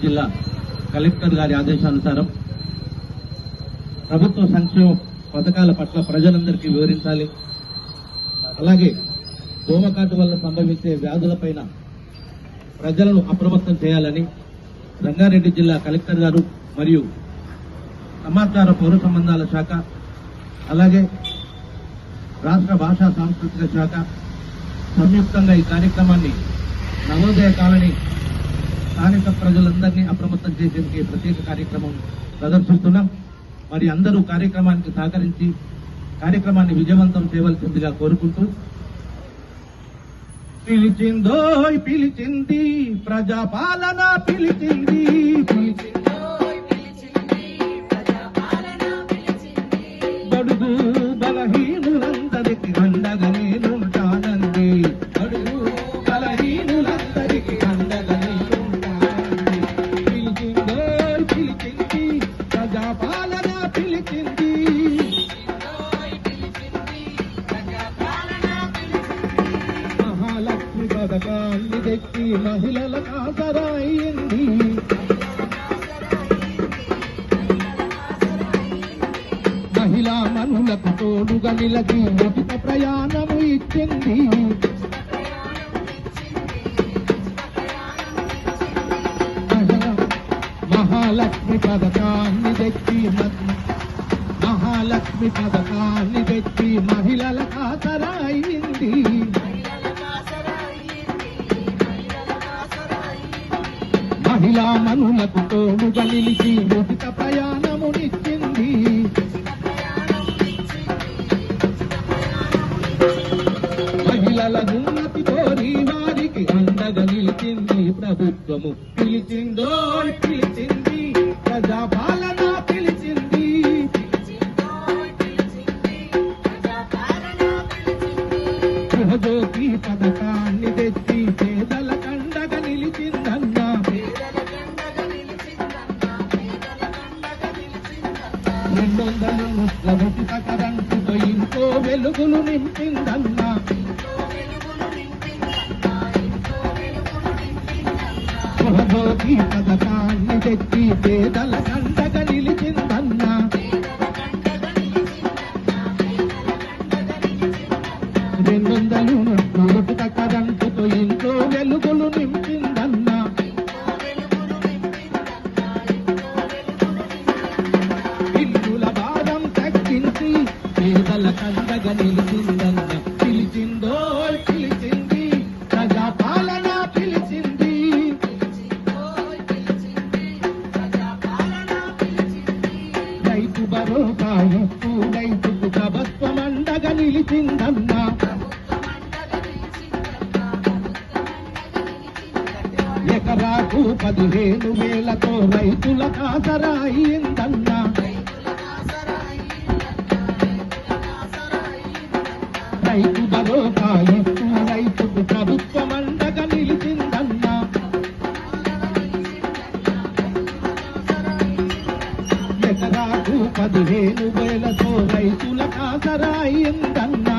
జిల్లా కలెక్టర్ గారి ఆదేశానుసారం ప్రభుత్వ సంక్షేమ పథకాల పట్ల ప్రజలందరికీ వివరించాలి. అలాగే దోమకాటు వల్ల సంభవించే వ్యాధులపైన ప్రజలను అప్రమత్తం చేయాలని రంగారెడ్డి జిల్లా కలెక్టర్ గారు మరియు సమాచార పౌర సంబంధాల శాఖ, అలాగే రాష్ట్ర భాషా సాంస్కృతిక శాఖ సంయుక్తంగా ఈ కార్యక్రమాన్ని నవోదయ కాలనీ స్థానిక ప్రజలందరినీ అప్రమత్తం చేసేందుకు ప్రత్యేక కార్యక్రమం ప్రదర్శిస్తున్నాం. మరి అందరూ కార్యక్రమానికి సహకరించి కార్యక్రమాన్ని విజయవంతం చేయవలసిందిగా కోరుకుంటూ, పిలిచిందోయ్ పిలిచింది ప్రజాపాలన పిలిచింది, బడుగు బలహీనులందరికీ అండగా నేనుంటానండి, బడుగు బలహీనులందరికీ అండగా నేనుంటానండి. పిలిచిందోయ్ పిలిచింది ప్రజాపాలన పిలిచింది, మహాలక్ష్మి పథకాన్ని తెచ్చి మహిళలకు ఆసరా అయింది, మహిళా మనులకు తోడుగా నిలచి ఉచిత ప్రయాణము ఇచ్చింది, మహాలక్ష్మి పథకాన్ని తెచ్చి మహిళలకు ఆసరా అయింది, మహిళా మనులకు తోడుగా నిలిచి ఉచిత ప్రయాణమునిచ్చింది, మహిళల ఉన్నతి కోరి వారికి అండగా నిలిచింది ప్రభుత్వము. పిలిచిందో పిలిచింది ప్రజాపాలన పిలిచింది, గృహజ్యోతి పథకాన్ని తెచ్చి పేదల కండగా నిలిచిందన్నా, 200 ఉచిత కరెంటుతో ఇంకో వెలుగులు నింపిందన్నా, గృహజ్యోతి పథకాన్ని తెచ్చి పేదల కండగా నిలిచిందన్నా, 200 ఉచిత కరెంటుతో ఇంకో వెలుగులు నింపిందన్నా, ఇల్లుల భారం తగ్గించి పేదల కండగా నిలిచిందన్న. పిలిచిందో పిలిచింది ప్రజాపాలన పిలిచింది, రైతు భరోసా ఇస్తూ రైతుకు ప్రభుత్వం అండగా నిలిచిందన్నా, ఎకరాకు 15,000తో రైతులకు ఆసరా అయిందన్నా, రైతు భరోసా ఇస్తూ రైతుకు ప్రభుత్వం అండగా నిలిచిందన్నా, ఎకరాకు 15,000తో రైతులకు ఆసరా అయిందన్నా,